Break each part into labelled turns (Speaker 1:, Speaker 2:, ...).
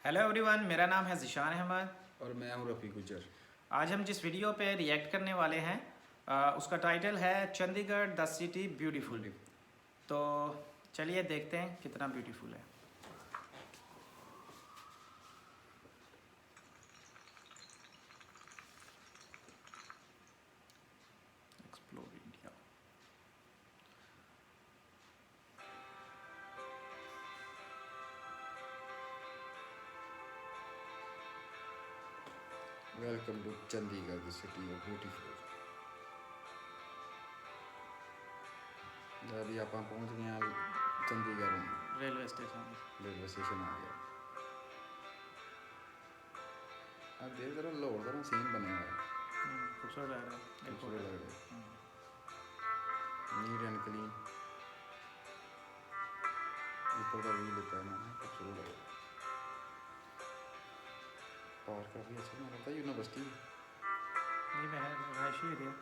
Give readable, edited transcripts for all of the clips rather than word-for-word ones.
Speaker 1: Hello everyone, मेरा नाम है ज़िशान अहमद
Speaker 2: और मैं हूं रफ़ी गुजर।
Speaker 1: आज हम जिस वीडियो पे रिएक्ट करने वाले हैं उसका टाइटल है चंडीगढ़ द सिटी ब्यूटीफुल। तो चलिए देखते हैं कितना ब्यूटीफुल है। Explore India.
Speaker 2: Welcome to Chandigarh the city of beautiful. अभी आप पहुंच गए हैं Chandigarh
Speaker 1: railway station.
Speaker 2: Railway station आ गया। अब देख जरा लाहौर का सीन बने हुआ है,
Speaker 1: खूबसूरत लग रहा है।
Speaker 2: खूबसूरत लग रहा है, नीट एंड क्लीन। ऊपर का व्यू लेता है ना, खूबसूरत लग रहा है। पार्क काफ़ी अच्छा बना था, यूनिवर्सिटी
Speaker 1: ये मैं रहायशी एरिया।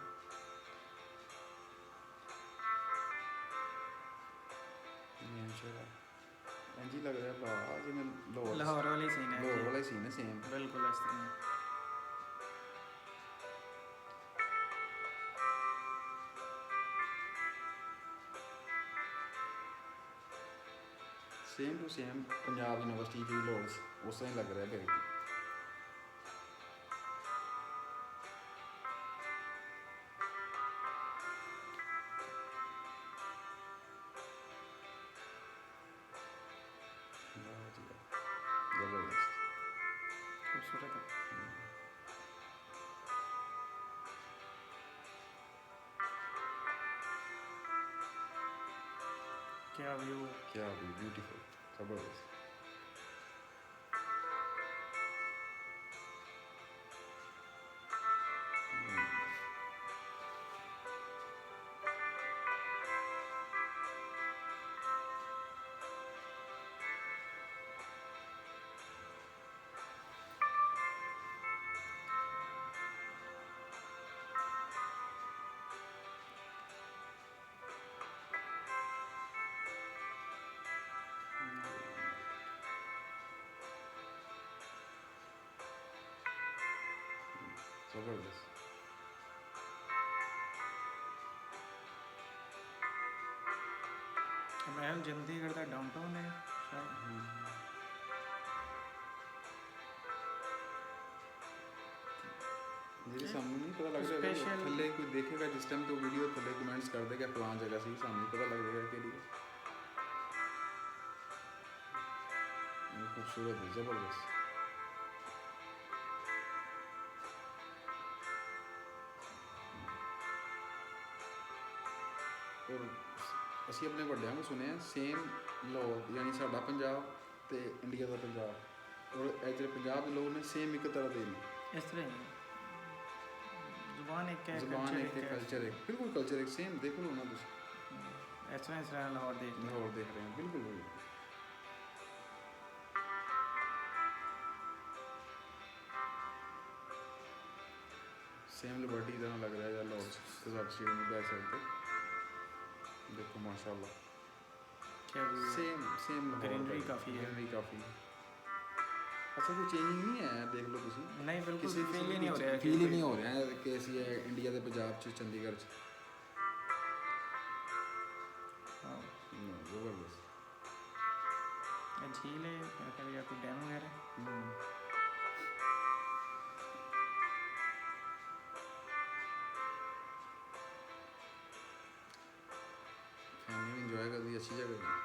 Speaker 2: इंज ही लग रहा है बड़ा जिवें
Speaker 1: लाहौर वाली सीन है।
Speaker 2: लाहौर वाला ही सीन है सेम।
Speaker 1: बिल्कुल इस तरह।
Speaker 2: Same to same Punjab university की लाहौर उस तरह लग रहा है बिल्कुल। जबरदस्त
Speaker 1: खूबसूरत है। क्या व्यू है।
Speaker 2: क्या भी ब्यूटीफुल, जबरदस्त। जबरदस्त।
Speaker 1: महल चंडीगढ़ का डाउनटाउन है शायद।
Speaker 2: मेरे सामने नहीं पता लग रहा है,
Speaker 1: स्पेशल
Speaker 2: थल्ले कोई देखेगा जिस टाइम तो वीडियो थल्ले कमेंट्स कर देगा फलां जगह से सामने पता लग जाएगा कि खूबसूरत है, जबरदस्त। और ਅਸੀਂ ਆਪਣੇ ਵੱਡਿਆਂ ਨੂੰ ਸੁਣਿਆ ਸੇਮ ਲਾਹੌਰ ਯਾਨੀ ਸਾਡਾ ਪੰਜਾਬ ਤੇ ਇੰਡੀਆ ਦਾ ਪੰਜਾਬ ਔਰ ਇਹ ਜਿਹੜੇ ਪੰਜਾਬ ਦੇ ਲੋਕ ਨੇ ਸੇਮ ਇੱਕ ਤਰ੍ਹਾਂ ਦੇ ਨੇ।
Speaker 1: इस तरह ही जुबान एक है,
Speaker 2: ਜ਼ੁਬਾਨ ਇੱਕ ਤੇ ਕਲਚਰ ਇੱਕ, ਬਿਲਕੁਲ ਕਲਚਰ ਇੱਕ ਸੇਮ। ਦੇਖੋ ਨਾ ਤੁਸੀਂ
Speaker 1: इस तरह लाहौर देख
Speaker 2: ਲਾਹੌਰ ਦੇਖ ਰਹੇ ਹੋ, ਬਿਲकुल ਬਿਲकुल सेम लिबर्टी तरह लग रहा है या लाहौर पंजाब स्टेडियम की बैक साइड पे। देखो माशाल्लाह
Speaker 1: क्या व्यू है।
Speaker 2: सेम सेम
Speaker 1: ग्रीनरी काफ़ी है।
Speaker 2: ग्रीनरी काफ़ी। अच्छा कोई चेंजिंग नहीं है, देख लो तुसी
Speaker 1: नहीं बिल्कुल
Speaker 2: किसी
Speaker 1: फील ही नहीं हो रहा है।
Speaker 2: फील ही नहीं हो रहा है कि ਅਸੀਂ ਇੰਡੀਆ ਦੇ ਪੰਜਾਬ ਚ ਚੰਡੀਗੜ੍ਹ ਚ।
Speaker 1: हाँ,
Speaker 2: ਜ਼ਬਰਦਸਤ।
Speaker 1: झील है या कोई डैम वगैरह।
Speaker 2: फैमिली इंजॉय करती अच्छी जगह है।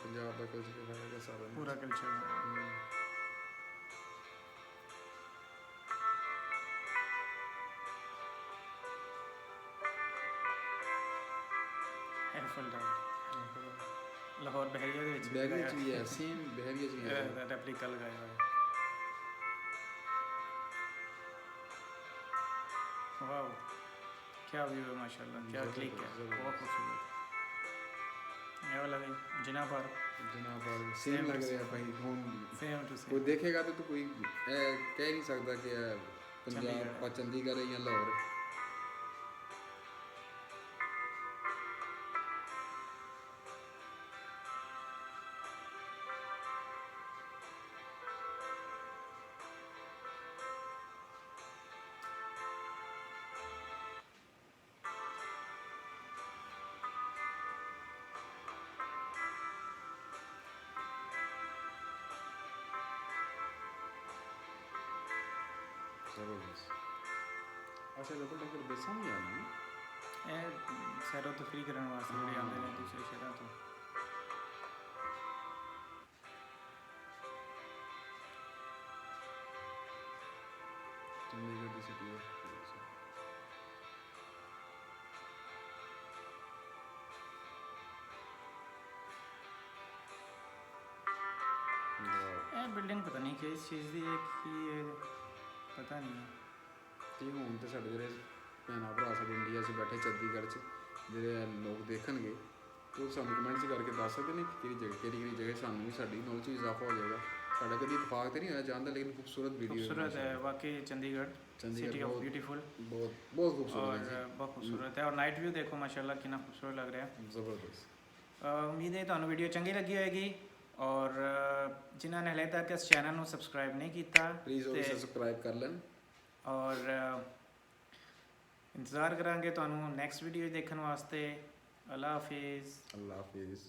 Speaker 2: पंजाब का कल्चर सारा
Speaker 1: पूरा कल्चर। ਐਫਲ ਟਾਵਰ ਲਾਹੌਰ ਬਹਿਰੀਆ ਦੇ ਵਿੱਚ
Speaker 2: ਬੈਗ ਵਿੱਚ ਵੀ ਹੈ, ਸੇਮ ਬਿਹੇਵੀਅਰ ਚ ਵੀ ਹੈ।
Speaker 1: ਰੈਪਲੀਕਾ ਲਗਾਇਆ ਹੋਇਆ वाह, क्या व्यू है माशाल्लाह, क्या क्लिक है, बहुत खूबसूरत। ये वाला भी जिना पर
Speaker 2: सेम लग रहा है भाई। ਹੁਣ
Speaker 1: सेम टू
Speaker 2: ਕੋਈ
Speaker 1: सेम।
Speaker 2: ਦੇਖੇਗਾ ਤਾਂ ਕੋਈ ਇਹ ਕਹਿ ਨਹੀਂ ਸਕਦਾ ਕਿ ਇਹ ਪੰਜਾਬ ਚੰਡੀਗੜ੍ਹ ਹੈ ਜਾਂ ਲਾਹੌਰ ਹੈ। ਜ਼ਬਰਦਸਤ। ਅੱਛਾ ਡਬਲ ਡੈਕਰ ਬੱਸਾਂ ਵੀ ਆਉਣਾ
Speaker 1: ਇਹ ਸੈਰੋ ਤਫਰੀਹ ਕਰਨ ਵਾਸਤੇ ਜਿਹੜੇ ਆਉਂਦੇ ਨੇ ਦੂਸਰੇ ਸ਼ਹਿਰਾਂ ਤੋਂ।
Speaker 2: ਚੰਡੀਗੜ੍ਹ ਦੀ ਸਿਟੀ ਹੈ।
Speaker 1: ਇਹ ਬਿਲਡਿੰਗ ਪਤਾ ਨਹੀਂ ਕਿਸ ਚੀਜ਼ ਦੀ ਹੈ, ਕੀ ਹੈ ਪਤਾ ਨਹੀਂ ਹੈ।
Speaker 2: ਤੇ ਹੁਣ ਤੇ ਸਾਡੇ ਜਿਹੜੇ ਭੈਣਾਂ ਭਰਾ ਸਾਡੇ ਇੰਡੀਆ 'ਚ ਬੈਠੇ ਚੰਡੀਗੜ੍ਹ 'ਚ ਜਿਹੜੇ ਲੋਕ ਦੇਖਣਗੇ ਉਹ ਸਾਨੂੰ ਕਮੈਂਟਸ ਕਰਕੇ ਦੱਸ ਸਕਦੇ ਨੇ ਕਿ ਕਿਹੜੀ ਜਗ੍ਹਾ ਸਾਨੂੰ ਵੀ ਸਾਡੀ ਨੌਲੇਜ 'ਚ ਇਜ਼ਾਫਾ ਹੋ ਜਾਏਗਾ। ਸਾਡਾ ਕਦੀ ਇਤਫਾਕ ਤੇ ਨਹੀਂ ਹੋਇਆ ਜਾਣ ਦਾ, ਲੇਕਿਨ ਖੂਬਸੂਰਤ ਵੀਡੀਓ
Speaker 1: खूबसूरत है वाकई चंडीगढ़, सिटी ऑफ ब्यूटीफुल
Speaker 2: बहुत बहुत खूबसूरत
Speaker 1: और बहुत खूबसूरत है। और नाइट व्यू देखो माशाल्लाह कितना खूबसूरत लग रहा है।
Speaker 2: ਜ਼ਬਰਦਸਤ।
Speaker 1: उम्मीद है ਤੁਹਾਨੂੰ ਵੀਡੀਓ ਚੰਗੀ ਲੱਗੀ ਹੋਏਗੀ ਔਰ ਜਿਨ੍ਹਾਂ ਨੇ ਹਲੇ ਤੱਕ ਇਸ ਚੈਨਲ ਨੂੰ ਸਬਸਕ੍ਰਾਈਬ ਨਹੀਂ ਕੀਤਾ
Speaker 2: ਪਲੀਜ਼ ਉਹ ਸਬਸਕ੍ਰਾਈਬ ਕਰ ਲੈਣ
Speaker 1: ਔਰ ਇੰਤਜ਼ਾਰ ਕਰਾਂਗੇ ਤੁਹਾਨੂੰ ਨੈਕਸਟ ਵੀਡੀਓ ਦੇਖਣ ਵਾਸਤੇ। ਅੱਲਾ ਹਾਫਿਜ਼।
Speaker 2: ਅੱਲਾ ਹਾਫਿਜ਼।